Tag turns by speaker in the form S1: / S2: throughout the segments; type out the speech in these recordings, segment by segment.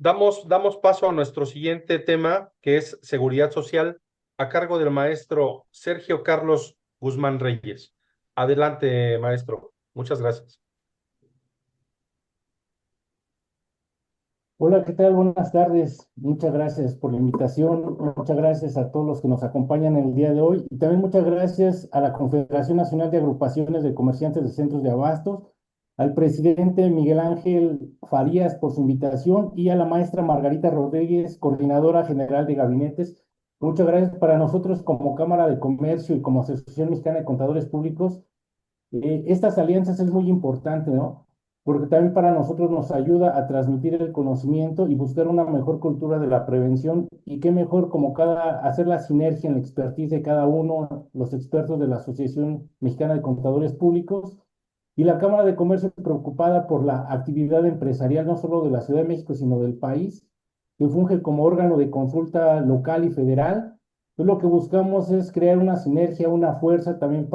S1: Damos paso a nuestro siguiente tema, que es seguridad social, a cargo del maestro Sergio Carlos Guzmán Reyes. Adelante, maestro. Muchas gracias.
S2: Hola, ¿qué tal? Buenas tardes. Muchas gracias por la invitación. Muchas gracias a todos los que nos acompañan el día de hoy. Y también muchas gracias a la Confederación Nacional de Agrupaciones de Comerciantes de Centros de Abastos, al presidente Miguel Ángel Farías por su invitación y a la maestra Margarita Rodríguez, coordinadora general de gabinetes. Muchas gracias para nosotros como Cámara de Comercio y como Asociación Mexicana de Contadores Públicos. Estas alianzas es muy importante, ¿no? Porque también para nosotros nos ayuda a transmitir el conocimiento y buscar una mejor cultura de la prevención y qué mejor como hacer la sinergia en la expertise de cada uno, los expertos de la Asociación Mexicana de Contadores Públicos y la Cámara de Comercio preocupada por la actividad empresarial no solo de la Ciudad de México, sino del país, que funge como órgano de consulta local y federal. Entonces, lo que buscamos es crear una sinergia, una fuerza también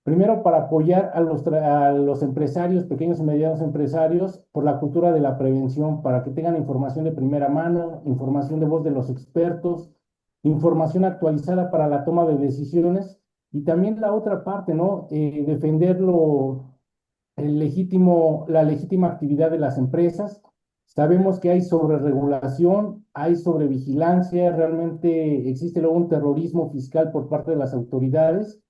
S2: primero, para apoyar a los empresarios, pequeños y medianos empresarios, por la cultura de la prevención, para que tengan información de primera mano, información de voz de los expertos, información actualizada para la toma de decisiones y también la otra parte, ¿no? Defender la legítima actividad de las empresas. Sabemos que hay sobreregulación, hay sobrevigilancia, realmente existe luego un terrorismo fiscal por parte de las autoridades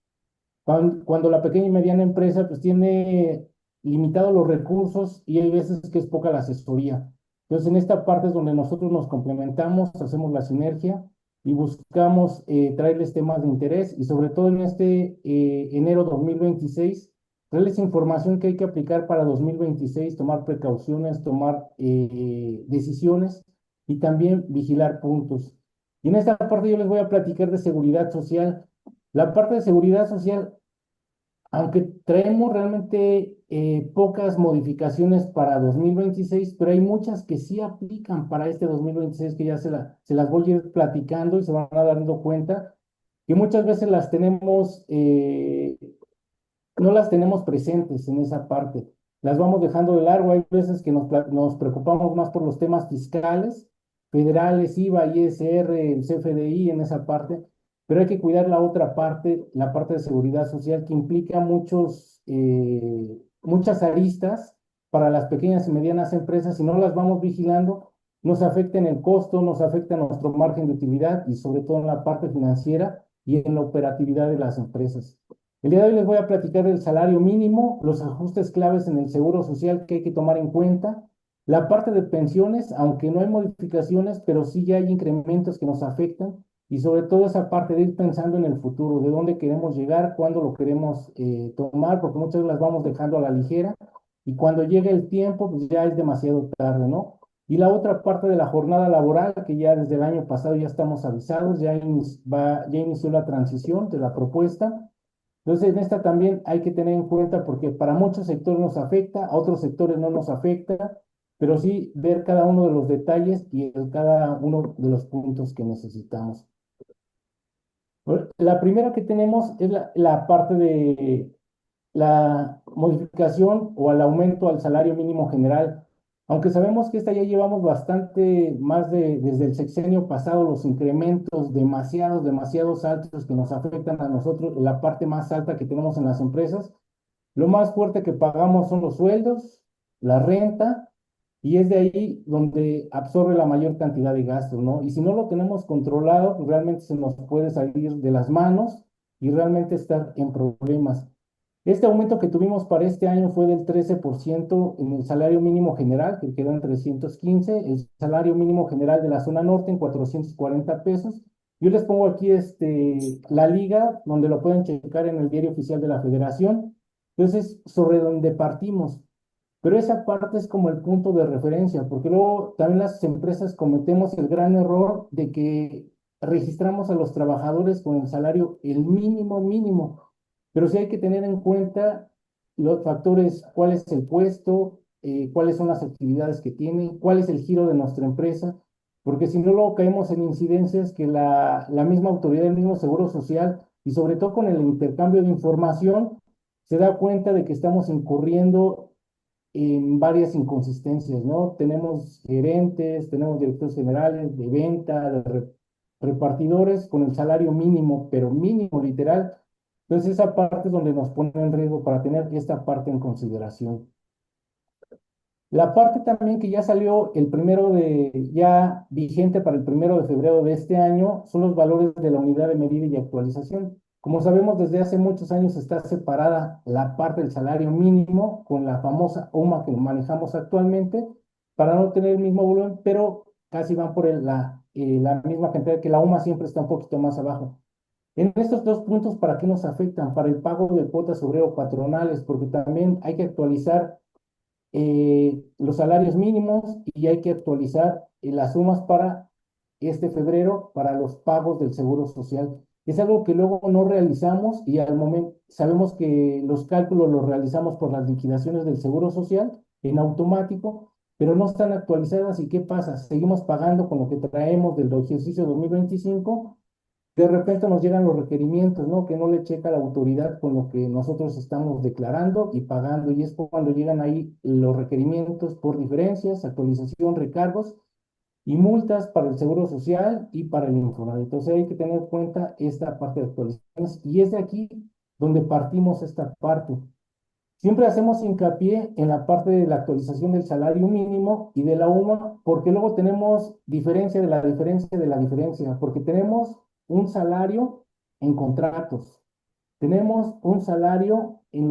S2: cuando la pequeña y mediana empresa pues tiene limitados los recursos y hay veces que es poca la asesoría. Entonces, en esta parte es donde nosotros nos complementamos, hacemos la sinergia y buscamos traerles temas de interés y sobre todo en este enero 2026, traerles información que hay que aplicar para 2026, tomar precauciones, tomar decisiones y también vigilar puntos. Y en esta parte yo les voy a platicar de seguridad social. La parte de seguridad social, aunque traemos realmente pocas modificaciones para 2026, pero hay muchas que sí aplican para este 2026 que ya se las voy a ir platicando y se van a dando cuenta que muchas veces no las tenemos presentes en esa parte. Las vamos dejando de largo. Hay veces que nos preocupamos más por los temas fiscales, federales, IVA, ISR, el CFDI en esa parte, pero hay que cuidar la otra parte, la parte de seguridad social, que implica muchas aristas para las pequeñas y medianas empresas. Si no las vamos vigilando, nos afecta en el costo, nos afecta en nuestro margen de utilidad y sobre todo en la parte financiera y en la operatividad de las empresas. El día de hoy les voy a platicar del salario mínimo, los ajustes claves en el seguro social que hay que tomar en cuenta, la parte de pensiones, aunque no hay modificaciones, pero sí ya hay incrementos que nos afectan, y sobre todo esa parte de ir pensando en el futuro, de dónde queremos llegar, cuándo lo queremos tomar, porque muchas veces las vamos dejando a la ligera, y cuando llega el tiempo, pues ya es demasiado tarde, ¿no? Y la otra parte de la jornada laboral, que ya desde el año pasado ya estamos avisados, ya inició la transición de la propuesta. Entonces, en esta también hay que tener en cuenta porque para muchos sectores nos afecta, a otros sectores no nos afecta, pero sí ver cada uno de los detalles y cada uno de los puntos que necesitamos. Bueno, la primera que tenemos es la parte de la modificación o al aumento al salario mínimo general. Aunque sabemos que esta ya llevamos bastante más desde el sexenio pasado, los incrementos demasiados altos que nos afectan a nosotros, la parte más alta que tenemos en las empresas. Lo más fuerte que pagamos son los sueldos, la renta, y es de ahí donde absorbe la mayor cantidad de gastos, ¿no? Y si no lo tenemos controlado, pues realmente se nos puede salir de las manos y realmente estar en problemas. Este aumento que tuvimos para este año fue del 13% en el salario mínimo general, que quedó en 315, el salario mínimo general de la zona norte en 440 pesos. Yo les pongo aquí la liga, donde lo pueden checar en el diario oficial de la Federación. Entonces, sobre donde partimos. Pero esa parte es como el punto de referencia, porque luego también las empresas cometemos el gran error de que registramos a los trabajadores con el salario el mínimo mínimo, pero sí hay que tener en cuenta los factores, cuál es el puesto, cuáles son las actividades que tienen, cuál es el giro de nuestra empresa, porque si no luego caemos en incidencias que la misma autoridad, el mismo Seguro Social y sobre todo con el intercambio de información, se da cuenta de que estamos incurriendo en varias inconsistencias, ¿no? Tenemos gerentes, tenemos directores generales de venta, repartidores con el salario mínimo, pero mínimo literal. Entonces esa parte es donde nos pone en riesgo para tener esta parte en consideración. La parte también que ya salió ya vigente para el 1 de febrero de este año, son los valores de la unidad de medida y actualización. Como sabemos, desde hace muchos años está separada la parte del salario mínimo con la famosa UMA que manejamos actualmente para no tener el mismo volumen, pero casi van por la misma cantidad, que la UMA siempre está un poquito más abajo. En estos dos puntos, ¿para qué nos afectan? Para el pago de cuotas obrero patronales, porque también hay que actualizar los salarios mínimos y hay que actualizar las sumas para este febrero para los pagos del Seguro Social. Es algo que luego no realizamos y al momento sabemos que los cálculos los realizamos por las liquidaciones del Seguro Social en automático, pero no están actualizadas. ¿Y qué pasa? Seguimos pagando con lo que traemos del ejercicio 2025. De repente nos llegan los requerimientos, ¿no? Que no le checa la autoridad con lo que nosotros estamos declarando y pagando. Y es cuando llegan ahí los requerimientos por diferencias, actualización, recargos y multas para el Seguro Social y para el Infonavit. Entonces hay que tener en cuenta esta parte de actualizaciones. Y es de aquí donde partimos esta parte. Siempre hacemos hincapié en la parte de la actualización del salario mínimo y de la UMA, porque luego tenemos diferencia de la diferencia de la diferencia, porque tenemos un salario en contratos, tenemos un salario en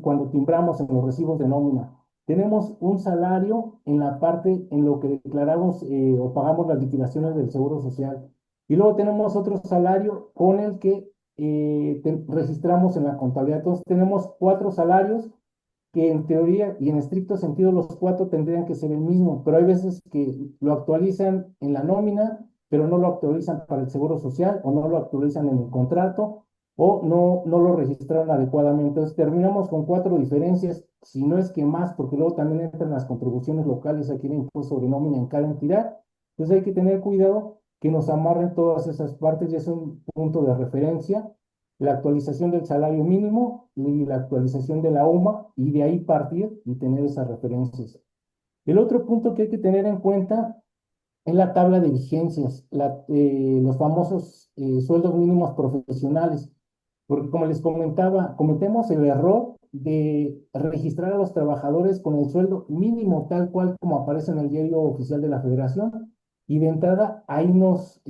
S2: cuando timbramos en los recibos de nómina, tenemos un salario en la parte en lo que declaramos o pagamos las liquidaciones del Seguro Social, y luego tenemos otro salario con el que registramos en la contabilidad. Entonces tenemos cuatro salarios que en teoría y en estricto sentido los cuatro tendrían que ser el mismo, pero hay veces que lo actualizan en la nómina, pero no lo actualizan para el Seguro Social o no lo actualizan en el contrato o no lo registraron adecuadamente. Entonces terminamos con cuatro diferencias, si no es que más, porque luego también entran las contribuciones locales aquí el impuesto sobre nómina en cada entidad. Entonces hay que tener cuidado que nos amarren todas esas partes y es un punto de referencia la actualización del salario mínimo y la actualización de la UMA y de ahí partir y tener esas referencias. El otro punto que hay que tener en cuenta es la tabla de vigencias, los famosos sueldos mínimos profesionales, porque como les comentaba, cometemos el error de registrar a los trabajadores con el sueldo mínimo tal cual como aparece en el diario oficial de la Federación y de entrada ahí nos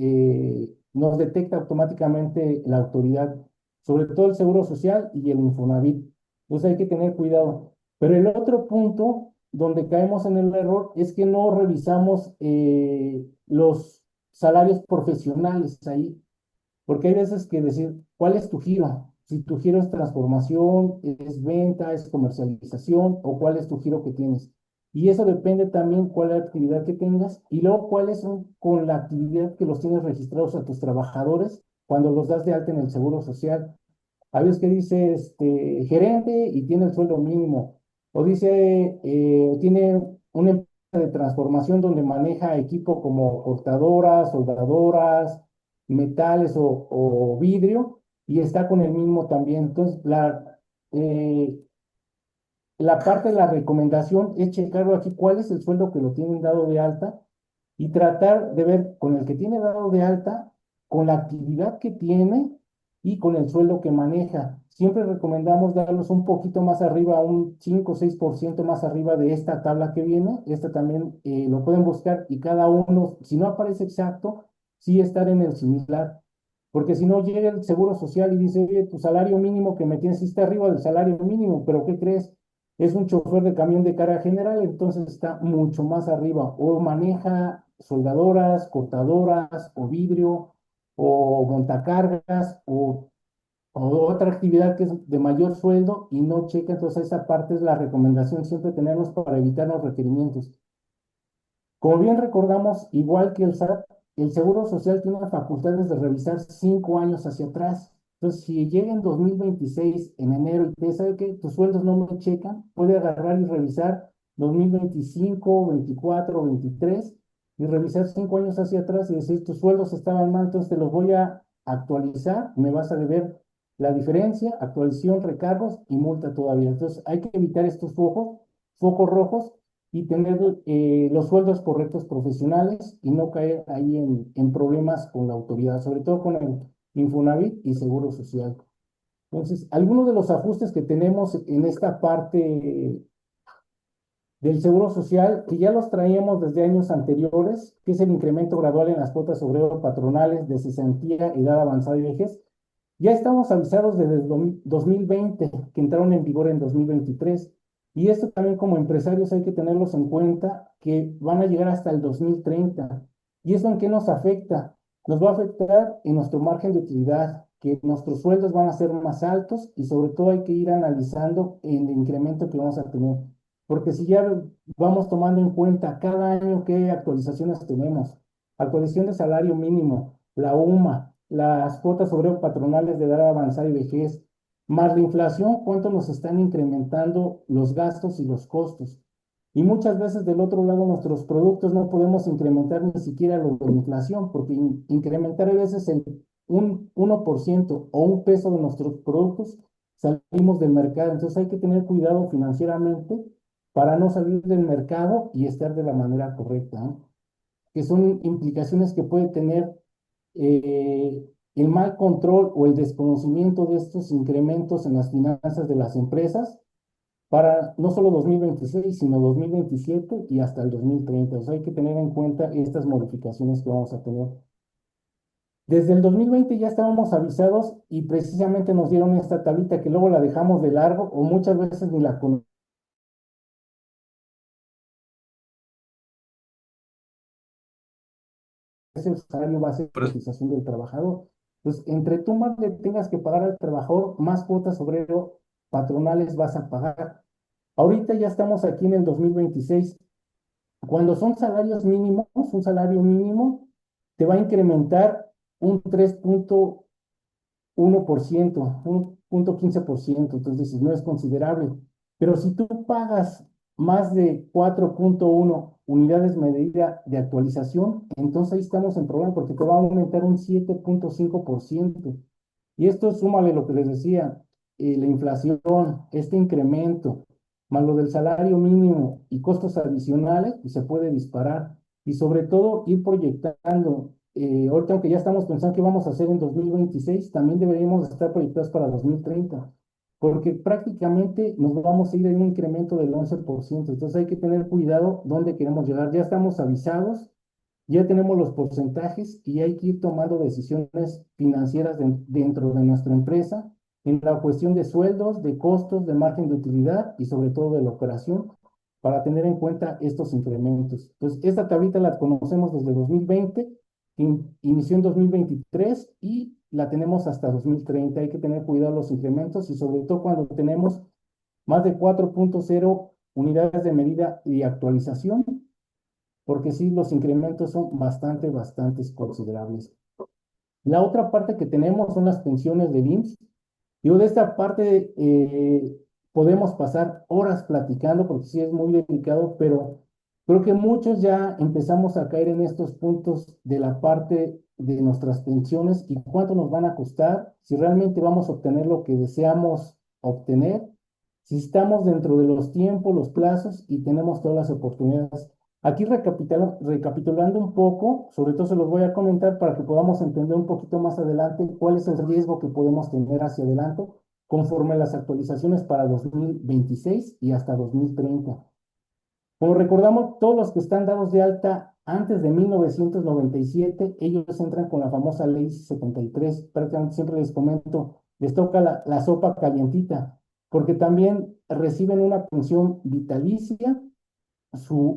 S2: detecta automáticamente la autoridad, sobre todo el Seguro Social y el Infonavit. Entonces hay que tener cuidado. Pero el otro punto donde caemos en el error es que no revisamos los salarios profesionales ahí, porque hay veces que decir, ¿cuál es tu giro? Si tu giro es transformación, es venta, es comercialización, o cuál es tu giro que tienes. Y eso depende también cuál es la actividad que tengas y luego cuáles son con la actividad que los tienes registrados a tus trabajadores cuando los das de alta en el Seguro Social. A veces que dice gerente y tiene el sueldo mínimo. O dice, tiene una empresa de transformación donde maneja equipo como cortadoras, soldadoras, metales o vidrio y está con el mismo también. Entonces, eh, la parte de la recomendación es checarlo aquí cuál es el sueldo que lo tienen dado de alta y tratar de ver con el que tiene dado de alta, con la actividad que tiene y con el sueldo que maneja. Siempre recomendamos darlos un poquito más arriba, un 5 o 6% más arriba de esta tabla que viene. Esta también lo pueden buscar y cada uno, si no aparece exacto, sí estar en el similar. Porque si no llega el Seguro Social y dice, oye, tu salario mínimo que me tienes sí está arriba del salario mínimo, pero ¿qué crees? Es un chofer de camión de carga general, entonces está mucho más arriba. O maneja soldadoras, cortadoras, o vidrio, o montacargas, o otra actividad que es de mayor sueldo y no checa. Entonces esa parte es la recomendación siempre tenerlos para evitar los requerimientos. Como bien recordamos, igual que el SAT, el Seguro Social tiene facultades de revisar 5 años hacia atrás. Entonces, si llega en 2026, en enero, y te sabe que tus sueldos no me checan, puede agarrar y revisar 2025, 24, 23 y revisar 5 años hacia atrás y decir, tus sueldos estaban mal, entonces te los voy a actualizar, me vas a deber la diferencia, actualización, recargos y multa todavía. Entonces, hay que evitar estos focos focos rojos y tener los sueldos correctos profesionales y no caer ahí en problemas con la autoridad, sobre todo con el Infonavit y Seguro Social. Entonces, algunos de los ajustes que tenemos en esta parte del Seguro Social, que ya los traíamos desde años anteriores, que es el incremento gradual en las cuotas obrero patronales de cesantía, edad avanzada y vejez. Ya estamos avisados desde el 2020, que entraron en vigor en 2023. Y esto también como empresarios hay que tenerlos en cuenta, que van a llegar hasta el 2030. ¿Y eso en qué nos afecta? Nos va a afectar en nuestro margen de utilidad, que nuestros sueldos van a ser más altos y sobre todo hay que ir analizando el incremento que vamos a tener. Porque si ya vamos tomando en cuenta cada año qué actualizaciones tenemos, actualización de salario mínimo, la UMA, las cuotas obrero patronales de edad avanzada y vejez, más la inflación, cuánto nos están incrementando los gastos y los costos. Y muchas veces del otro lado nuestros productos no podemos incrementar ni siquiera lo de la inflación, porque incrementar a veces un 1% o un peso de nuestros productos salimos del mercado. Entonces hay que tener cuidado financieramente para no salir del mercado y estar de la manera correcta, ¿no? Que son implicaciones que puede tener el mal control o el desconocimiento de estos incrementos en las finanzas de las empresas para no solo 2026, sino 2027 y hasta el 2030. O sea, hay que tener en cuenta estas modificaciones que vamos a tener. Desde el 2020 ya estábamos avisados y precisamente nos dieron esta tablita que luego la dejamos de largo o muchas veces ni la conocemos. El salario base de
S1: Pero,
S2: cotización del trabajador. Entonces, entre tú más le tengas que pagar al trabajador, más cuotas obrero patronales vas a pagar. Ahorita ya estamos aquí en el 2026. Cuando son salarios mínimos, un salario mínimo te va a incrementar un 3,1%, un 0,15%. Entonces dices, no es considerable. Pero si tú pagas más de 4,1 unidades medida de actualización, entonces ahí estamos en problema porque te va a aumentar un 7,5%. Y esto súmale lo que les decía, la inflación, este incremento, más lo del salario mínimo y costos adicionales, pues se puede disparar. Y sobre todo ir proyectando, ahorita aunque ya estamos pensando qué vamos a hacer en 2026, también deberíamos estar proyectados para 2030 porque prácticamente nos vamos a ir en un incremento del 11%. Entonces hay que tener cuidado dónde queremos llegar. Ya estamos avisados, ya tenemos los porcentajes y hay que ir tomando decisiones financieras dentro de nuestra empresa en la cuestión de sueldos, de costos, de margen de utilidad y sobre todo de la operación para tener en cuenta estos incrementos. Entonces, esta tablita la conocemos desde 2020, inició en 2023 y la tenemos hasta 2030. Hay que tener cuidado los incrementos y sobre todo cuando tenemos más de 4,0 unidades de medida y actualización, porque sí, los incrementos son bastante considerables. La otra parte que tenemos son las pensiones de IMSS. Digo, de esta parte podemos pasar horas platicando porque sí es muy delicado, pero creo que muchos ya empezamos a caer en estos puntos de la parte de nuestras pensiones y cuánto nos van a costar, si realmente vamos a obtener lo que deseamos obtener, si estamos dentro de los tiempos, los plazos y tenemos todas las oportunidades. Aquí recapitulando un poco, sobre todo se los voy a comentar para que podamos entender un poquito más adelante cuál es el riesgo que podemos tener hacia adelante conforme a las actualizaciones para 2026 y hasta 2030. Como recordamos, todos los que están dados de alta antes de 1997, ellos entran con la famosa ley 73. Prácticamente siempre les comento, les toca la sopa calientita, porque también reciben una pensión vitalicia.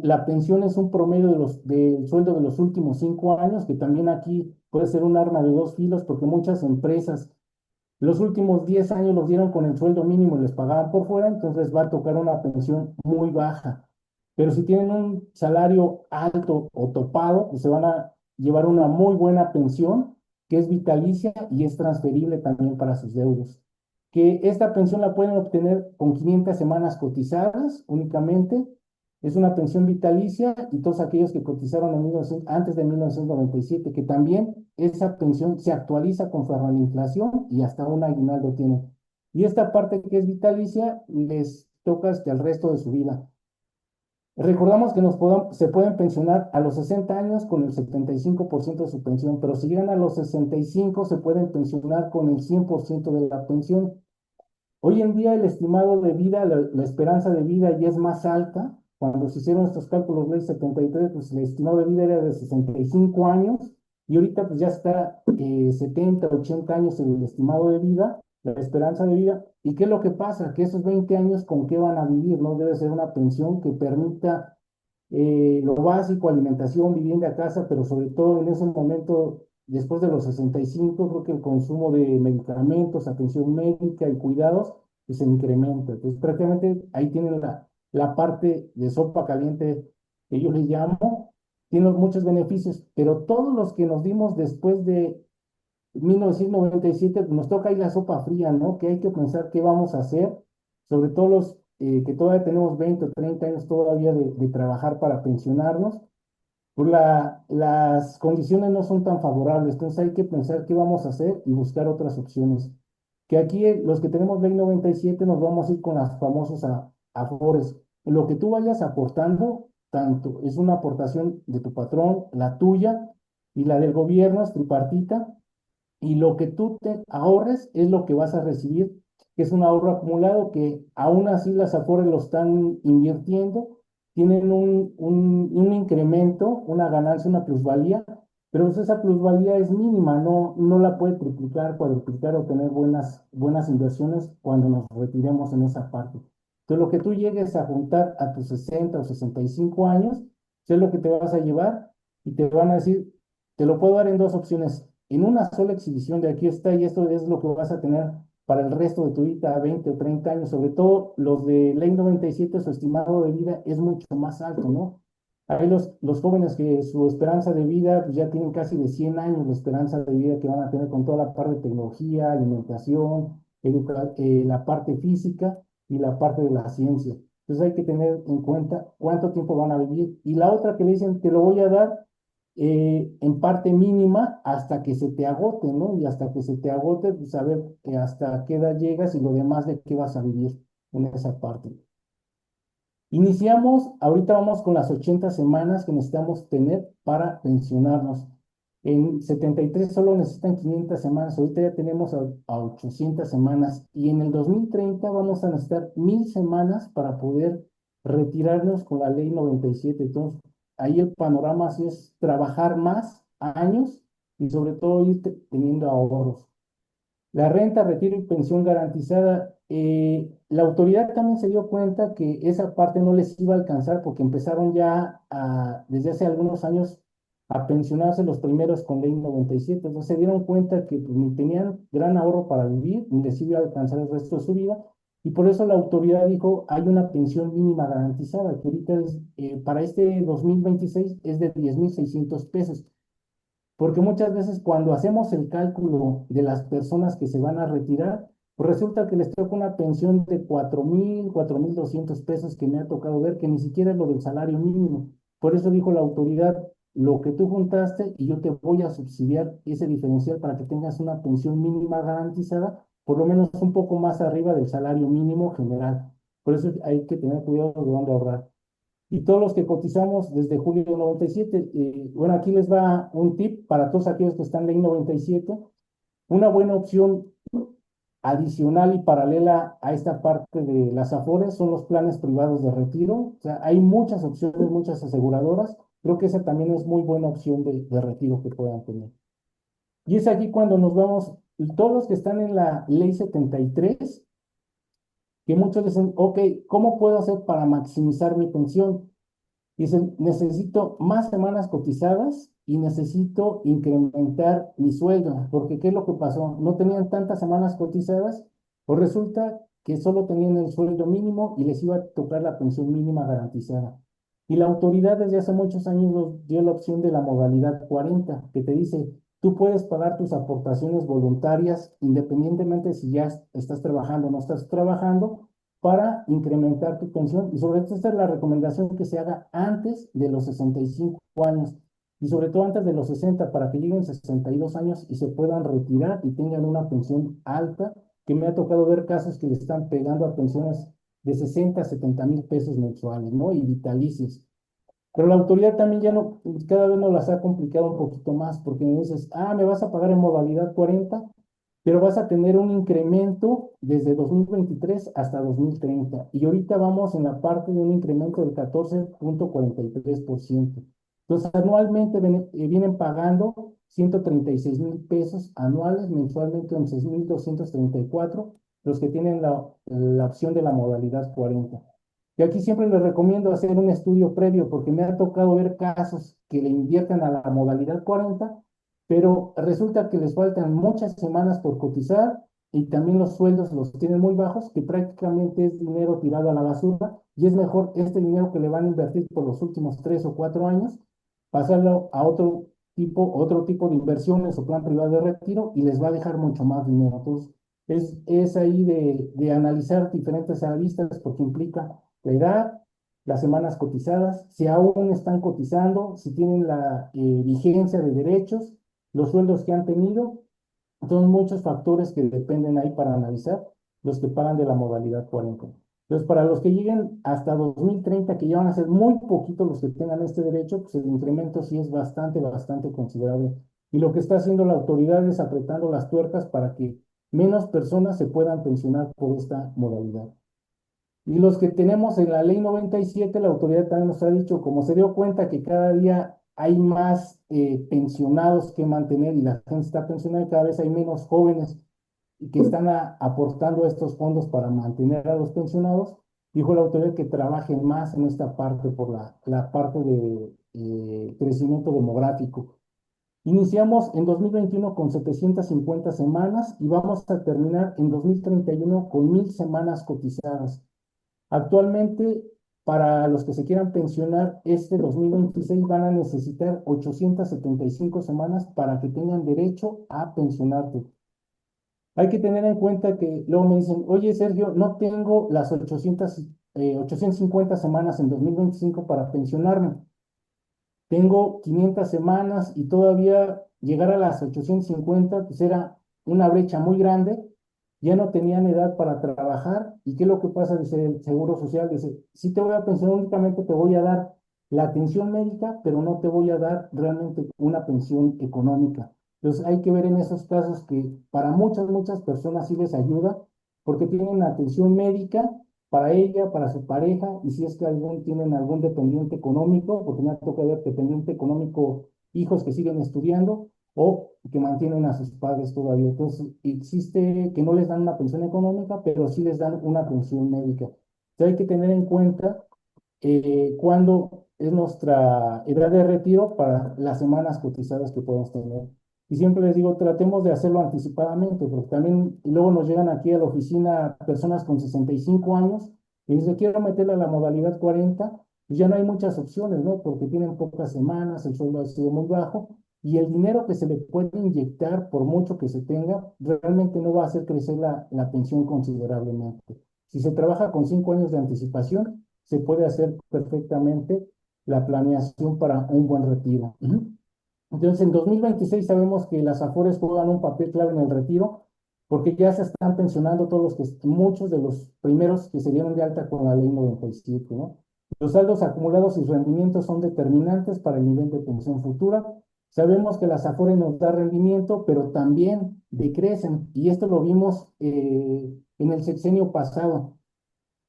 S2: La pensión es un promedio del sueldo de los últimos 5 años, que también aquí puede ser un arma de dos filos, porque muchas empresas los últimos 10 años los dieron con el sueldo mínimo y les pagaban por fuera, entonces va a tocar una pensión muy baja. Pero si tienen un salario alto o topado, pues se van a llevar una muy buena pensión, que es vitalicia y es transferible también para sus deudos. Que esta pensión la pueden obtener con 500 semanas cotizadas únicamente. Es una pensión vitalicia y todos aquellos que cotizaron antes de 1997, que también esa pensión se actualiza conforme a la inflación y hasta un aguinaldo tiene. Y esta parte que es vitalicia les toca hasta el resto de su vida. Recordamos que se pueden pensionar a los 60 años con el 75% de su pensión, pero si llegan a los 65 se pueden pensionar con el 100% de la pensión. Hoy en día el estimado de vida, la esperanza de vida ya es más alta. Cuando se hicieron estos cálculos ley 73, pues el estimado de vida era de 65 años y ahorita pues ya está 70, 80 años el estimado de vida, la esperanza de vida. ¿Y qué es lo que pasa? Que esos 20 años, ¿con qué van a vivir? ¿No? Debe ser una pensión que permita lo básico, alimentación, vivienda, casa, pero sobre todo en ese momento, después de los 65 creo que el consumo de medicamentos, atención médica y cuidados, pues se incrementa. Entonces, prácticamente ahí tienen la parte de sopa caliente que yo le llamo, tiene muchos beneficios, pero todos los que nos dimos después de 1997, pues nos toca ahí la sopa fría, ¿no? Que hay que pensar qué vamos a hacer, sobre todo los que todavía tenemos 20 o 30 años todavía de trabajar para pensionarnos, pues las condiciones no son tan favorables, entonces hay que pensar qué vamos a hacer y buscar otras opciones. Que aquí los que tenemos ley 97 nos vamos a ir con las famosas afores. Lo que tú vayas aportando, tanto es una aportación de tu patrón, la tuya y la del gobierno, es tripartita, y lo que tú te ahorres es lo que vas a recibir, que es un ahorro acumulado que aún así las Afores lo están invirtiendo, tienen un incremento, una ganancia, una plusvalía, pero pues esa plusvalía es mínima, no la puede triplicar, cuadruplicar o tener buenas inversiones cuando nos retiremos en esa parte. Entonces, lo que tú llegues a juntar a tus 60 o 65 años, es lo que te vas a llevar y te van a decir, te lo puedo dar en dos opciones en una sola exhibición de aquí está y esto es lo que vas a tener para el resto de tu vida, a 20 o 30 años, sobre todo los de ley 97, su estimado de vida es mucho más alto, ¿no? Hay los jóvenes que su esperanza de vida pues, ya tienen casi de 100 años la esperanza de vida que van a tener con toda la parte de tecnología, alimentación, la parte física y la parte de la ciencia. Entonces hay que tener en cuenta cuánto tiempo van a vivir. Y la otra que le dicen, te lo voy a dar en parte mínima hasta que se te agote, ¿no? Y hasta que se te agote, pues saber hasta qué edad llegas y lo demás de qué vas a vivir en esa parte. Iniciamos, ahorita vamos con las 80 semanas que necesitamos tener para pensionarnos. En 73 solo necesitan 500 semanas, ahorita ya tenemos a 800 semanas y en el 2030 vamos a necesitar 1000 semanas para poder retirarnos con la ley 97. Entonces, ahí el panorama sí es trabajar más años y sobre todo ir teniendo ahorros. La renta, retiro y pensión garantizada. La autoridad también se dio cuenta que esa parte no les iba a alcanzar porque empezaron ya desde hace algunos años a pensionarse los primeros con ley 97. Entonces se dieron cuenta que pues, ni tenían gran ahorro para vivir, ni les iba a alcanzar el resto de su vida. Y por eso la autoridad dijo, hay una pensión mínima garantizada, que ahorita para este 2026 es de 10,600 pesos. Porque muchas veces cuando hacemos el cálculo de las personas que se van a retirar, pues resulta que les toca una pensión de 4,000, 4,200 pesos que me ha tocado ver, que ni siquiera es lo del salario mínimo. Por eso dijo la autoridad, lo que tú juntaste y yo te voy a subsidiar ese diferencial para que tengas una pensión mínima garantizada, por lo menos un poco más arriba del salario mínimo general. Por eso hay que tener cuidado de dónde ahorrar. Y todos los que cotizamos desde julio de 97, bueno, aquí les va un tip para todos aquellos que están en ley 97. Una buena opción adicional y paralela a esta parte de las Afores son los planes privados de retiro. O sea, hay muchas opciones, muchas aseguradoras. Creo que esa también es muy buena opción de retiro que puedan tener. Y es aquí cuando nos vamos, todos los que están en la ley 73, que muchos dicen, ok, ¿cómo puedo hacer para maximizar mi pensión? Dicen, necesito más semanas cotizadas y necesito incrementar mi sueldo, porque ¿qué es lo que pasó? No tenían tantas semanas cotizadas, pues resulta que solo tenían el sueldo mínimo y les iba a tocar la pensión mínima garantizada. Y la autoridad desde hace muchos años nos dio la opción de la modalidad 40, que te dice, tú puedes pagar tus aportaciones voluntarias independientemente si ya estás trabajando o no estás trabajando, para incrementar tu pensión. Y sobre esto, esta es la recomendación que se haga antes de los 65 años y sobre todo antes de los 60 para que lleguen 62 años y se puedan retirar y tengan una pensión alta, que me ha tocado ver casos que le están pegando a pensiones de 60 a 70 mil pesos mensuales, ¿no? Y vitalicios. Pero la autoridad también ya no, cada vez nos las ha complicado un poquito más, porque me dices, me vas a pagar en modalidad 40, pero vas a tener un incremento desde 2023 hasta 2030. Y ahorita vamos en la parte de un incremento del 14,43%. Entonces, anualmente vienen pagando 136 mil pesos anuales, mensualmente 11,234 los que tienen la opción de la modalidad 40. Y aquí siempre les recomiendo hacer un estudio previo porque me ha tocado ver casos que le invierten a la modalidad 40, pero resulta que les faltan muchas semanas por cotizar y también los sueldos los tienen muy bajos, que prácticamente es dinero tirado a la basura y es mejor este dinero que le van a invertir por los últimos 3 o 4 años, pasarlo a otro tipo de inversiones o plan privado de retiro y les va a dejar mucho más dinero. Entonces, es ahí de analizar diferentes aristas porque implica la edad, las semanas cotizadas, si aún están cotizando, si tienen la vigencia de derechos, los sueldos que han tenido. Son muchos factores que dependen ahí para analizar los que pagan de la modalidad 40. Entonces, para los que lleguen hasta 2030, que ya van a ser muy poquitos los que tengan este derecho, pues el incremento sí es bastante, bastante considerable. Y lo que está haciendo la autoridad es apretando las tuercas para que menos personas se puedan pensionar por esta modalidad. Y los que tenemos en la ley 97, la autoridad también nos ha dicho, como se dio cuenta que cada día hay más pensionados que mantener y la gente está pensionada y cada vez hay menos jóvenes y que están aportando estos fondos para mantener a los pensionados, dijo la autoridad que trabajen más en esta parte por la parte de crecimiento demográfico. Iniciamos en 2021 con 750 semanas y vamos a terminar en 2031 con 1,000 semanas cotizadas. Actualmente, para los que se quieran pensionar este 2026 van a necesitar 875 semanas para que tengan derecho a pensionarte. Hay que tener en cuenta que luego me dicen, oye Sergio, no tengo las 850 semanas en 2025 para pensionarme. Tengo 500 semanas y todavía llegar a las 850 pues era una brecha muy grande, ya no tenían edad para trabajar. ¿Y qué es lo que pasa? Dice el Seguro Social, dice, si te voy a pensionar, únicamente te voy a dar la atención médica, pero no te voy a dar realmente una pensión económica. Entonces hay que ver en esos casos que para muchas, muchas personas sí les ayuda porque tienen atención médica para ella, para su pareja, y si es que tienen algún dependiente económico, porque me ha tocado ver dependiente económico, hijos que siguen estudiando o que mantienen a sus padres todavía. Entonces, existe que no les dan una pensión económica, pero sí les dan una pensión médica. Entonces, hay que tener en cuenta cuándo es nuestra edad de retiro para las semanas cotizadas que podemos tener. Y siempre les digo, tratemos de hacerlo anticipadamente, porque también luego nos llegan aquí a la oficina personas con 65 años y dicen, quiero meterle a la modalidad 40, pues ya no hay muchas opciones, ¿no? Porque tienen pocas semanas, el sueldo ha sido muy bajo y el dinero que se le puede inyectar, por mucho que se tenga, realmente no va a hacer crecer la pensión considerablemente. Si se trabaja con 5 años de anticipación, se puede hacer perfectamente la planeación para un buen retiro. Entonces, en 2026 sabemos que las AFORES juegan un papel clave en el retiro, porque ya se están pensionando muchos de los primeros que se dieron de alta con la ley 97, ¿no? Los saldos acumulados y rendimientos son determinantes para el nivel de pensión futura. Sabemos que las AFORES nos da rendimiento, pero también decrecen, y esto lo vimos en el sexenio pasado.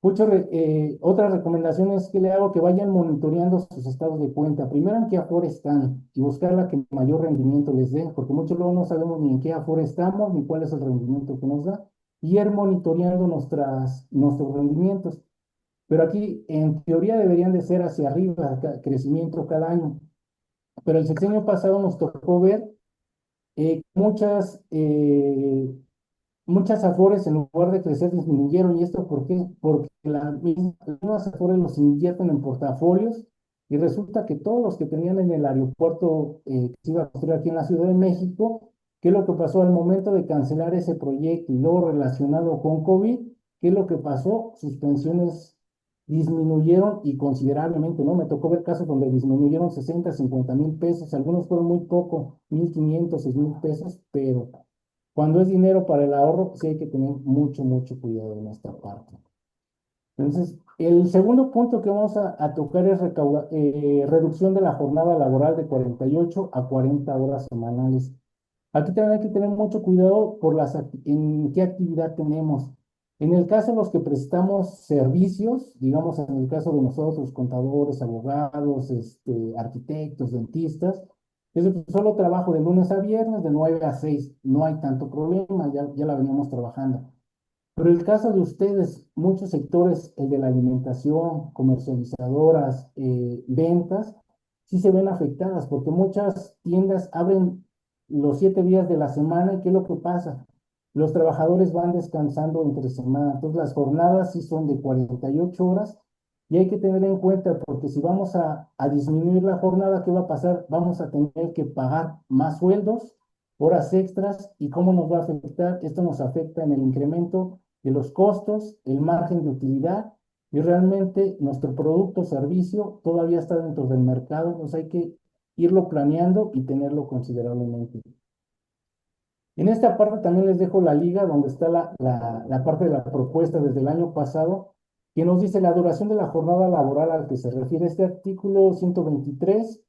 S2: Otra recomendación es que le hago que vayan monitoreando sus estados de cuenta. Primero en qué Afore están y buscar la que mayor rendimiento les dé, porque muchos luego no sabemos ni en qué Afore estamos ni cuál es el rendimiento que nos da, y ir monitoreando nuestros rendimientos. Pero aquí en teoría deberían de ser hacia arriba, crecimiento cada año. Pero el sexenio pasado nos tocó ver eh, muchas eh, muchas afores en lugar de crecer disminuyeron. ¿Y esto por qué? Porque las mismas afores los invierten en portafolios y resulta que todos los que tenían en el aeropuerto que se iba a construir aquí en la Ciudad de México, ¿qué es lo que pasó al momento de cancelar ese proyecto y luego relacionado con COVID? ¿Qué es lo que pasó? Sus pensiones disminuyeron y considerablemente, ¿no? Me tocó ver casos donde disminuyeron 60, 50 mil pesos, algunos fueron muy poco, 1,500, 6,000 pesos, pero cuando es dinero para el ahorro, sí hay que tener mucho, mucho cuidado en esta parte. Entonces, el segundo punto que vamos a tocar es reducción de la jornada laboral de 48 a 40 horas semanales. Aquí también hay que tener mucho cuidado por en qué actividad tenemos. En el caso de los que prestamos servicios, digamos en el caso de nosotros, contadores, abogados, arquitectos, dentistas, es decir, solo trabajo de lunes a viernes, de 9 a 6, no hay tanto problema, ya la veníamos trabajando. Pero el caso de ustedes, muchos sectores, el de la alimentación, comercializadoras, ventas, sí se ven afectadas porque muchas tiendas abren los 7 días de la semana y ¿qué es lo que pasa? Los trabajadores van descansando entre semana, entonces las jornadas sí son de 48 horas y hay que tener en cuenta porque si vamos a disminuir la jornada, ¿qué va a pasar? Vamos a tener que pagar más sueldos, horas extras y ¿cómo nos va a afectar? Esto nos afecta en el incremento de los costos, el margen de utilidad y realmente nuestro producto o servicio todavía está dentro del mercado, entonces hay que irlo planeando y tenerlo considerablemente. En esta parte también les dejo la liga donde está la parte de la propuesta desde el año pasado, que nos dice la duración de la jornada laboral al que se refiere este artículo 123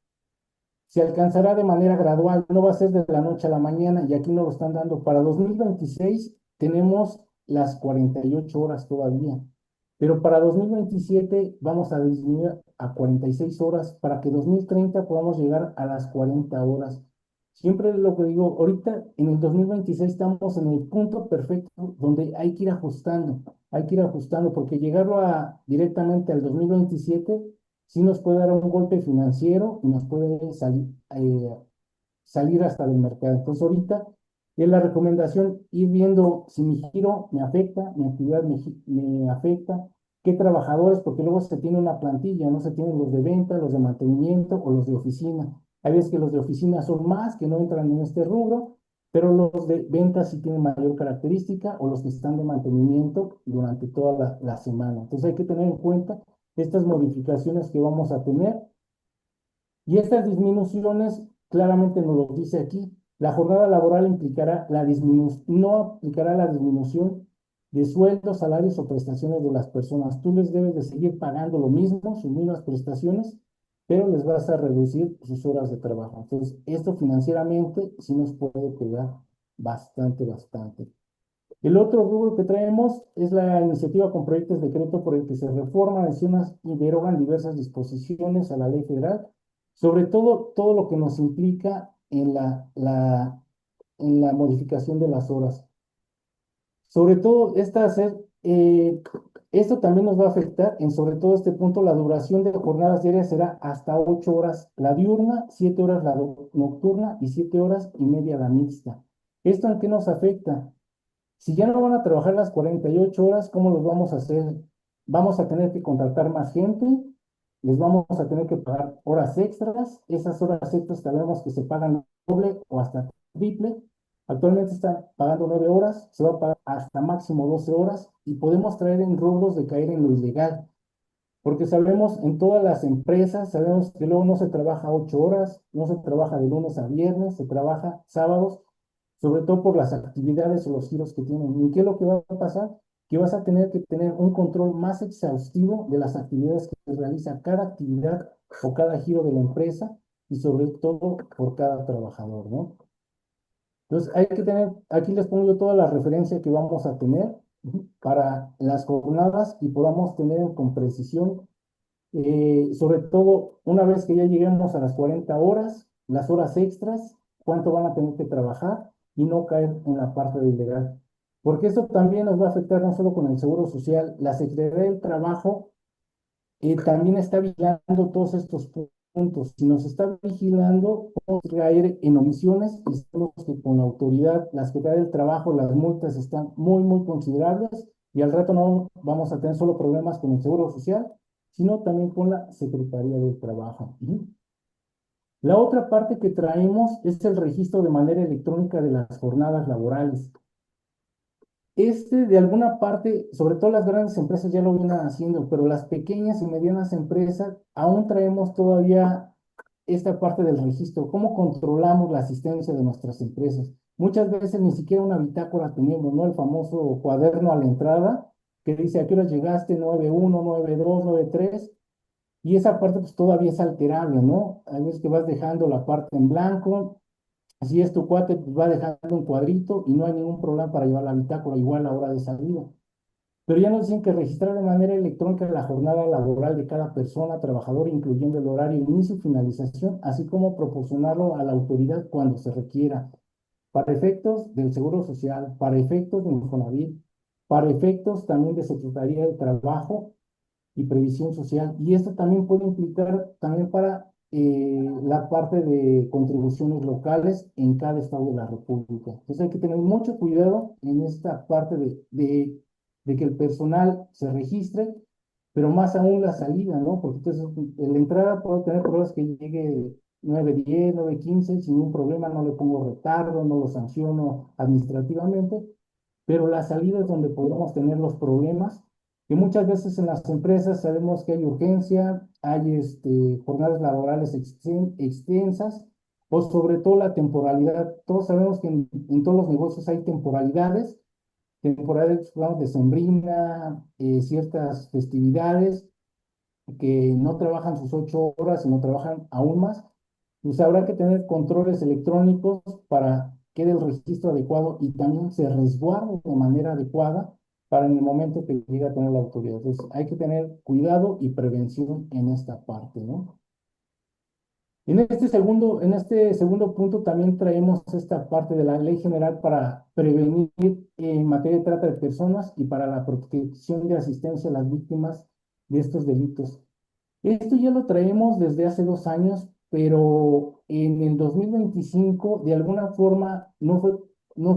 S2: se alcanzará de manera gradual, no va a ser de la noche a la mañana y aquí nos lo están dando. Para 2026 tenemos las 48 horas todavía, pero para 2027 vamos a disminuir a 46 horas para que 2030 podamos llegar a las 40 horas. Siempre es lo que digo, ahorita en el 2026 estamos en el punto perfecto donde hay que ir ajustando porque llegarlo directamente al 2027 sí nos puede dar un golpe financiero y nos puede salir hasta del mercado. Entonces, ahorita es la recomendación ir viendo si mi giro me afecta, mi actividad me afecta, qué trabajadores, porque luego se tiene una plantilla, no se tienen los de venta, los de mantenimiento o los de oficina. Hay veces que los de oficina son más, que no entran en este rubro, pero los de venta sí tienen mayor característica o los que están de mantenimiento durante toda la semana. Entonces hay que tener en cuenta estas modificaciones que vamos a tener y estas disminuciones claramente nos lo dice aquí. La jornada laboral implicará no aplicará la disminución de sueldos, salarios o prestaciones de las personas. Tú les debes de seguir pagando lo mismo, sus mismas prestaciones, pero les vas a reducir sus horas de trabajo. Entonces, esto financieramente sí nos puede pegar bastante, bastante. El otro rubro que traemos es la iniciativa con proyectos de decreto por el que se reforman, adicionan y derogan diversas disposiciones a la ley federal, sobre todo lo que nos implica en la modificación de las horas. Sobre todo, esto también nos va a afectar en sobre todo este punto, la duración de jornadas diarias será hasta 8 horas la diurna, 7 horas la nocturna y 7 horas y media la mixta. ¿Esto en qué nos afecta? Si ya no van a trabajar las 48 horas, ¿cómo los vamos a hacer? Vamos a tener que contratar más gente, les vamos a tener que pagar horas extras, esas horas extras sabemos que se pagan doble o hasta triple. Actualmente están pagando 9 horas, se va a pagar hasta máximo 12 horas y podemos traer en rubros de caer en lo ilegal, porque sabemos en todas las empresas, sabemos que luego no se trabaja 8 horas, no se trabaja de lunes a viernes, se trabaja sábados sobre todo por las actividades o los giros que tienen. ¿Y qué es lo que va a pasar? Que vas a tener que tener un control más exhaustivo de las actividades que realiza cada actividad o cada giro de la empresa y sobre todo por cada trabajador, ¿no? Entonces, hay que tener, aquí les pongo yo toda la referencia que vamos a tener para las jornadas y podamos tener con precisión, sobre todo una vez que ya lleguemos a las 40 horas, las horas extras, cuánto van a tener que trabajar y no caer en la parte de ilegal. Porque eso también nos va a afectar no solo con el Seguro Social, la Secretaría del Trabajo también está vigilando todos estos puntos. Si nos está vigilando, podemos caer en omisiones y sabemos que con la autoridad, la Secretaría del Trabajo, las multas están muy, muy considerables y al rato no vamos a tener solo problemas con el Seguro Social, sino también con la Secretaría del Trabajo. La otra parte que traemos es el registro de manera electrónica de las jornadas laborales. De alguna parte, sobre todo las grandes empresas ya lo vienen haciendo, pero las pequeñas y medianas empresas aún traemos todavía esta parte del registro. ¿Cómo controlamos la asistencia de nuestras empresas? Muchas veces ni siquiera una bitácora tenemos, ¿no? El famoso cuaderno a la entrada, que dice a qué hora llegaste, 9:1, 9:2, 9:3, y esa parte pues todavía es alterable, ¿no? Hay veces que vas dejando la parte en blanco, si es tu cuate, pues va dejando un cuadrito y no hay ningún problema para llevar la bitácora igual a la hora de salida. Pero ya nos dicen que registrar de manera electrónica la jornada laboral de cada persona, trabajador, incluyendo el horario, inicio y finalización, así como proporcionarlo a la autoridad cuando se requiera, para efectos del Seguro Social, para efectos de Infonavit, para efectos también de Secretaría de Trabajo y Previsión Social. Y esto también puede implicar también para la parte de contribuciones locales en cada estado de la República. Entonces hay que tener mucho cuidado en esta parte de que el personal se registre, pero más aún la salida, ¿no? Porque entonces en la entrada puedo tener problemas que llegue 9:10, 9:15, sin ningún problema, no le pongo retardo, no lo sanciono administrativamente, pero la salida es donde podemos tener los problemas, que muchas veces en las empresas sabemos que hay urgencia, hay jornadas laborales extensas, o sobre todo la temporalidad. Todos sabemos que en todos los negocios hay temporalidades, temporales, digamos, decembrina, ciertas festividades, que no trabajan sus 8 horas, sino trabajan aún más, pues habrá que tener controles electrónicos para que quede el registro adecuado y también se resguarde de manera adecuada para en el momento que llegue a tener la autoridad. Entonces, hay que tener cuidado y prevención en esta parte, ¿no? En este segundo punto también traemos esta parte de la Ley General para prevenir en materia de trata de personas y para la protección de asistencia a las víctimas de estos delitos. Esto ya lo traemos desde hace 2 años, pero en el 2025 de alguna forma no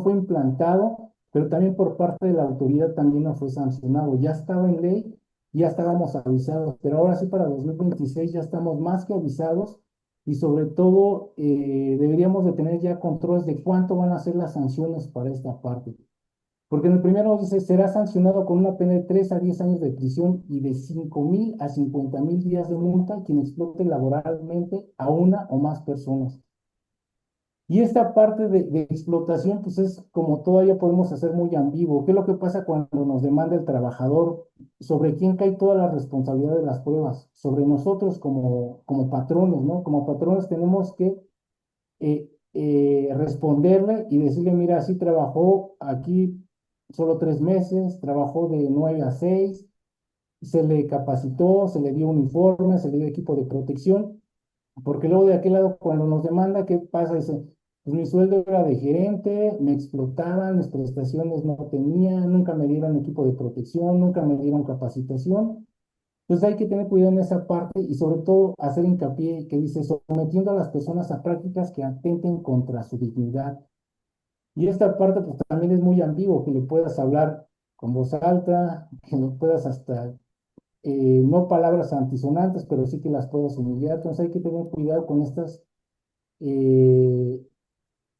S2: fue implantado, pero también por parte de la autoridad también no fue sancionado. Ya estaba en ley, ya estábamos avisados, pero ahora sí para 2026 ya estamos más que avisados y sobre todo deberíamos de tener ya controles de cuánto van a ser las sanciones para esta parte. Porque en el primero dice, será sancionado con una pena de 3 a 10 años de prisión y de 5,000 a 50,000 días de multa quien explote laboralmente a una o más personas. Y esta parte de explotación, pues es como todavía podemos hacer muy ambiguo. ¿Qué es lo que pasa cuando nos demanda el trabajador? ¿Sobre quién cae toda la responsabilidad de las pruebas? Sobre nosotros como patrones, ¿no? Como patrones tenemos que responderle y decirle, mira, sí trabajó aquí solo 3 meses, trabajó de 9 a 6, se le capacitó, se le dio uniforme, se le dio equipo de protección, porque luego de aquel lado, cuando nos demanda, ¿qué pasa? Dice, pues mi sueldo era de gerente, me explotaban, mis prestaciones no tenía, nunca me dieron equipo de protección, nunca me dieron capacitación. Entonces hay que tener cuidado en esa parte y sobre todo hacer hincapié que dice sometiendo a las personas a prácticas que atenten contra su dignidad. Y esta parte pues también es muy ambiguo, que le puedas hablar con voz alta, que no puedas hasta, no palabras antisonantes, pero sí que las puedas humillar. Entonces hay que tener cuidado con estas eh,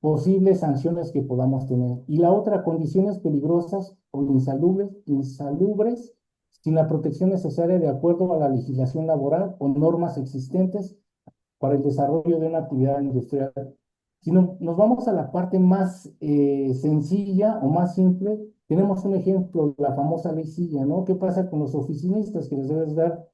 S2: posibles sanciones que podamos tener. Y la otra, condiciones peligrosas o insalubres sin la protección necesaria de acuerdo a la legislación laboral o normas existentes para el desarrollo de una actividad industrial. Si nos vamos a la parte más sencilla o más simple, tenemos un ejemplo, la famosa ley silla, ¿no? ¿Qué pasa con los oficinistas que les debes dar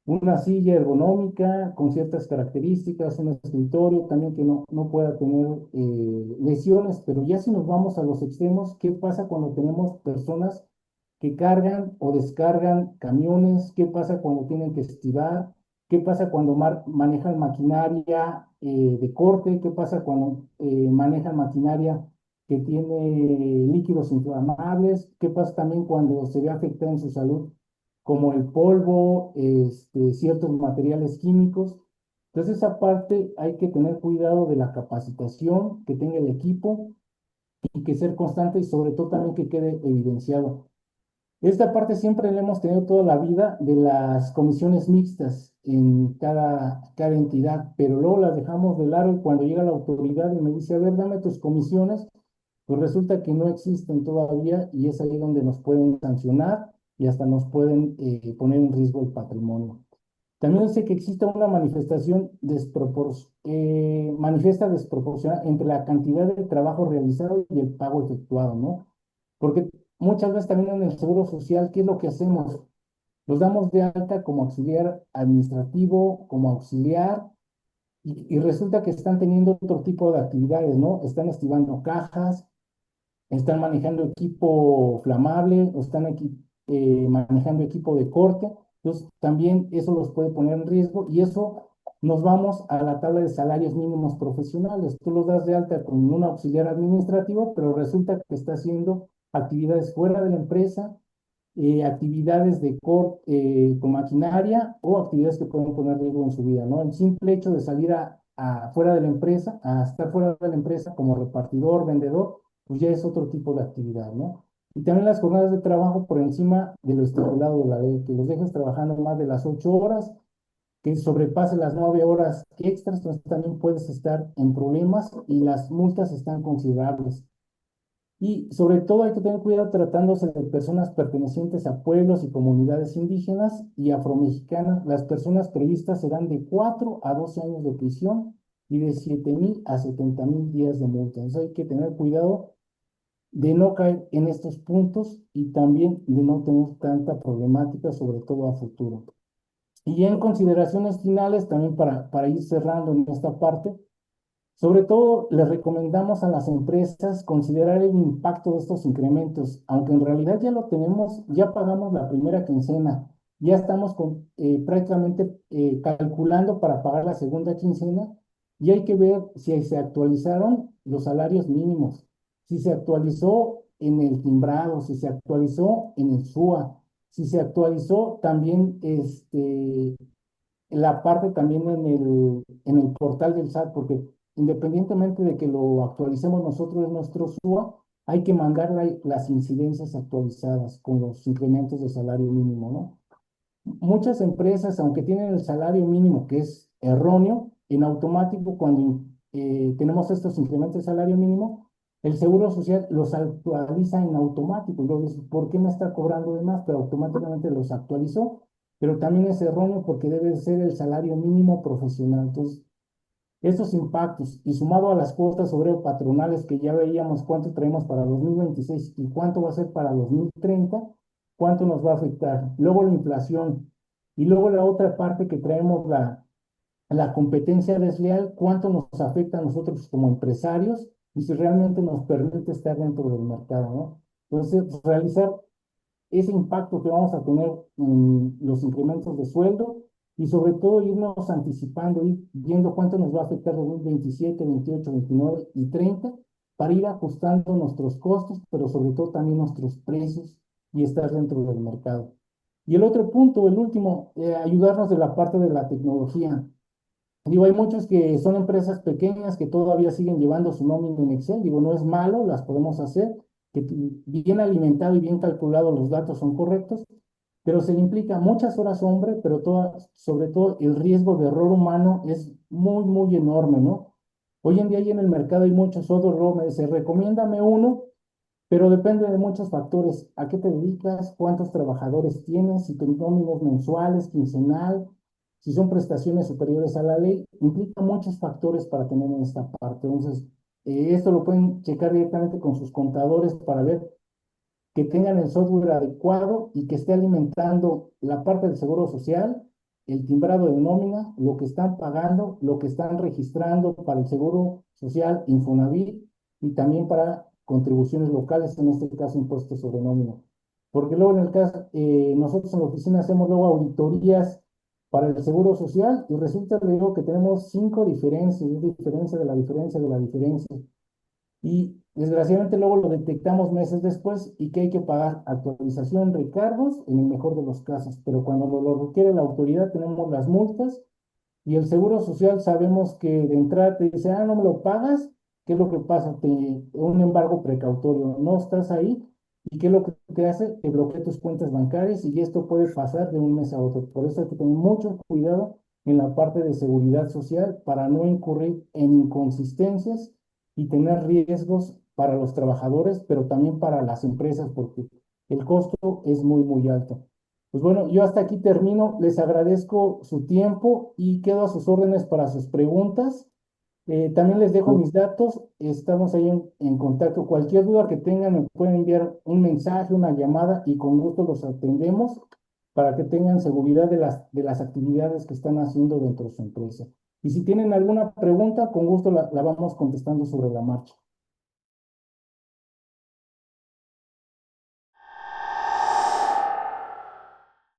S2: una silla ergonómica con ciertas características, un escritorio también que no pueda tener lesiones? Pero ya si nos vamos a los extremos, ¿qué pasa cuando tenemos personas que cargan o descargan camiones? ¿Qué pasa cuando tienen que estibar? ¿Qué pasa cuando manejan maquinaria de corte? ¿Qué pasa cuando manejan maquinaria que tiene líquidos inflamables? ¿Qué pasa también cuando se ve afectada en su salud, como el polvo, ciertos materiales químicos? Entonces, esa parte hay que tener cuidado de la capacitación que tenga el equipo y que ser constante y sobre todo también que quede evidenciado. Esta parte siempre la hemos tenido toda la vida de las comisiones mixtas en cada entidad, pero luego las dejamos de lado y cuando llega la autoridad y me dice, a ver, dame tus comisiones, pues resulta que no existen todavía y es ahí donde nos pueden sancionar y hasta nos pueden poner en riesgo el patrimonio. También sé que existe una manifestación manifiesta desproporcionada entre la cantidad de trabajo realizado y el pago efectuado, ¿no? Porque muchas veces también en el Seguro Social, ¿qué es lo que hacemos? Los damos de alta como auxiliar administrativo, como auxiliar, y resulta que están teniendo otro tipo de actividades, ¿no? Están estivando cajas, están manejando equipo flamable o están manejando equipo de corte. Entonces, también eso los puede poner en riesgo y eso nos vamos a la tabla de salarios mínimos profesionales. Tú los das de alta con un auxiliar administrativo, pero resulta que está haciendo actividades fuera de la empresa, actividades de corte con maquinaria o actividades que pueden poner riesgo en su vida, ¿no? El simple hecho de salir fuera de la empresa, a estar fuera de la empresa como repartidor, vendedor, pues ya es otro tipo de actividad, ¿no? Y también las jornadas de trabajo por encima de lo estipulado de la ley, que los dejes trabajando más de las 8 horas, que sobrepase las 9 horas extras, entonces también puedes estar en problemas y las multas están considerables. Y sobre todo hay que tener cuidado tratándose de personas pertenecientes a pueblos y comunidades indígenas y afromexicanas. Las personas previstas serán de 4 a 12 años de prisión y de 7,000 a 70,000 días de multa. Entonces hay que tener cuidado de no caer en estos puntos y también de no tener tanta problemática, sobre todo a futuro. Y en consideraciones finales, también para ir cerrando en esta parte, sobre todo, les recomendamos a las empresas considerar el impacto de estos incrementos, aunque en realidad ya lo tenemos, ya pagamos la primera quincena, ya estamos prácticamente calculando para pagar la segunda quincena y hay que ver si se actualizaron los salarios mínimos, si se actualizó en el timbrado, si se actualizó en el SUA, si se actualizó también la parte también en el portal del SAT, porque independientemente de que lo actualicemos nosotros en nuestro SUA, hay que mandar las incidencias actualizadas con los incrementos de salario mínimo, ¿no? Muchas empresas, aunque tienen el salario mínimo, que es erróneo, en automático, cuando tenemos estos incrementos de salario mínimo, el Seguro Social los actualiza en automático. Y luego dices, ¿por qué me está cobrando de más? Pero automáticamente los actualizó. Pero también es erróneo porque debe ser el salario mínimo profesional. Entonces, estos impactos y sumado a las cuotas obrero patronales que ya veíamos cuánto traemos para 2026 y cuánto va a ser para 2030, cuánto nos va a afectar. Luego la inflación y luego la otra parte que traemos la competencia desleal, cuánto nos afecta a nosotros como empresarios y si realmente nos permite estar dentro del mercado, ¿no? Entonces, realizar ese impacto que vamos a tener en los incrementos de sueldo y sobre todo irnos anticipando, ir viendo cuánto nos va a afectar 2027, 28, 29 y 30 para ir ajustando nuestros costos, pero sobre todo también nuestros precios y estar dentro del mercado. Y el otro punto, el último, ayudarnos de la parte de la tecnología. Digo, hay muchos que son empresas pequeñas que todavía siguen llevando su nómina en Excel. Digo, no es malo, las podemos hacer, que bien alimentado y bien calculado los datos son correctos, pero se le implica muchas horas hombre, pero sobre todo el riesgo de error humano es muy, muy enorme, ¿no? Hoy en día ahí en el mercado hay muchos software, me dice, recomiéndame uno, pero depende de muchos factores. ¿A qué te dedicas? ¿Cuántos trabajadores tienes? Si tu nómina es mensual, es quincenal, si son prestaciones superiores a la ley, implica muchos factores para tener en esta parte. Entonces, esto lo pueden checar directamente con sus contadores para ver que tengan el software adecuado y que esté alimentando la parte del seguro social, el timbrado de nómina, lo que están pagando, lo que están registrando para el seguro social Infonavit y también para contribuciones locales, en este caso impuestos sobre nómina. Porque luego en el caso, nosotros en la oficina hacemos luego auditorías para el seguro social y resulta luego que tenemos 5 diferencias, es diferencia de la diferencia de la diferencia y desgraciadamente luego lo detectamos meses después y que hay que pagar actualización, recargos en el mejor de los casos, pero cuando lo requiere la autoridad tenemos las multas y el seguro social sabemos que de entrada te dice, no me lo pagas, ¿qué es lo que pasa? Un embargo precautorio, no estás ahí y ¿qué es lo que te hace? Te bloquea tus cuentas bancarias y esto puede pasar de un mes a otro. Por eso hay que tener mucho cuidado en la parte de seguridad social para no incurrir en inconsistencias y tener riesgos para los trabajadores, pero también para las empresas, porque el costo es muy, muy alto. Pues bueno, yo hasta aquí termino. Les agradezco su tiempo y quedo a sus órdenes para sus preguntas. También les dejo mis datos, estamos ahí en contacto. Cualquier duda que tengan, me pueden enviar un mensaje, una llamada y con gusto los atendemos para que tengan seguridad de las actividades que están haciendo dentro de su empresa. Y si tienen alguna pregunta, con gusto la vamos contestando sobre la marcha.